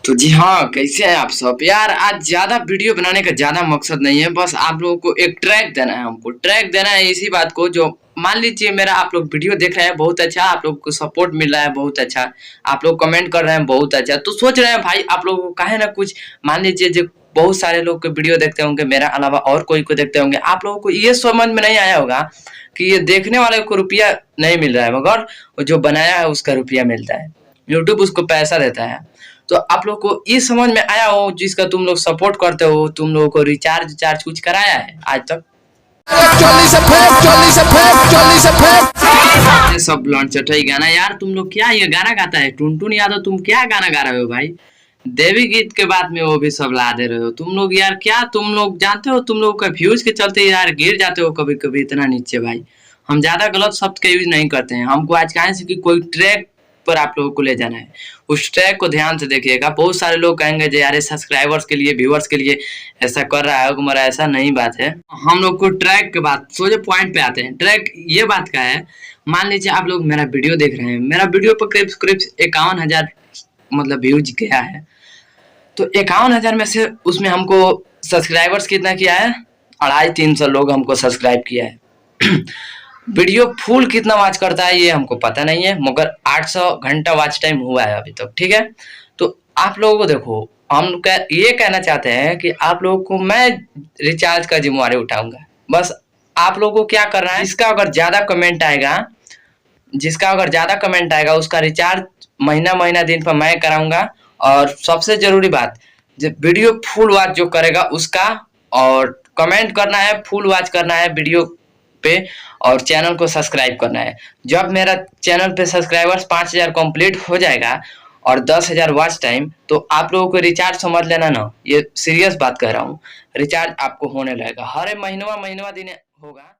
तो जी हाँ, कैसे हैं आप सब? यार आज ज़्यादा वीडियो बनाने का ज़्यादा मकसद नहीं है, बस आप लोगों को एक ट्रैक देना है हमको। ट्रैक देना है इसी बात को जो मान लीजिए मेरा आप लोग वीडियो देख रहे हैं बहुत अच्छा, आप लोग को सपोर्ट मिल रहा है बहुत अच्छा, आप लोग कमेंट कर रहे हैं बहुत अच्छा, तो सोच रहे हैं भाई आप लोगों को काहे ना कुछ मान लीजिए जो बहुत सारे लोग के वीडियो देखते होंगे मेरा अलावा और कोई को देखते होंगे, आप लोगों को ये समझ में नहीं आया होगा कि ये देखने वाले को रुपया नहीं मिल रहा है मगर जो बनाया है उसका रुपया मिलता है। यूट्यूब उसको पैसा देता है। तो आप लोग को ये समझ में आया हो जिसका तुम लोग सपोर्ट करते हो, तुम लोगों को रिचार्ज चार्ज कुछ कराया है आज तक? ये सब लॉन्चटाई गाना यार, तुम लोग क्या ये गाना गाता है टुनटुन यादव, तुम क्या गाना गा रहे हो भाई? देवी गीत के बाद में वो भी सब ला दे रहे हो तुम लोग यार। क्या तुम लोग जानते हो तुम लोग का व्यूज के चलते यार गिर जाते हो कभी कभी इतना नीचे भाई। हम ज्यादा गलत शब्द का यूज नहीं करते हैं, हमको आज कहाँ से कि कोई ट्रैक पर आप लोगों को ले जाना है। उस ट्रैक को ध्यान से देखिएगा। बहुत सारे लोग कहेंगे जो यार सब्सक्राइबर्स के लिए व्यूअर्स के लिए ऐसा कर रहा है, मगर ऐसा नहीं बात है। हम लोग को ट्रैक के बाद सोचे पॉइंट पे आते हैं। ट्रैक ये बात का है, मान लीजिए आप लोग मेरा वीडियो देख रहे हैं, मेरा वीडियो पर करीब करीब 51,000 मतलब व्यूज गया है। तो 51,000 में से उसमें हमको सब्सक्राइबर्स कितना किया है? 250-300 लोग हमको सब्सक्राइब किया है। वीडियो फुल कितना वॉच करता है ये हमको पता नहीं है, मगर 800 घंटा वॉच टाइम हुआ है अभी तक, ठीक है। तो आप लोगों को देखो, हम ये कहना चाहते हैं कि आप लोगों को मैं रिचार्ज का जिम्मेवारी उठाऊंगा। बस आप लोगों को क्या करना है, जिसका अगर ज्यादा कमेंट आएगा उसका रिचार्ज महीना महीना दिन पर मैं कराऊंगा। और सबसे जरूरी बात, जब वीडियो फुल वॉच जो करेगा उसका, और कमेंट करना है, फुल वॉच करना है वीडियो पे, और चैनल को सब्सक्राइब करना है। जब मेरा चैनल पे सब्सक्राइबर्स 5,000 कंप्लीट हो जाएगा और 10,000 वॉच टाइम, तो आप लोगों को रिचार्ज समझ लेना ना, ये सीरियस बात कह रहा हूँ, रिचार्ज आपको होने लगेगा। हर महीनवा दिन होगा।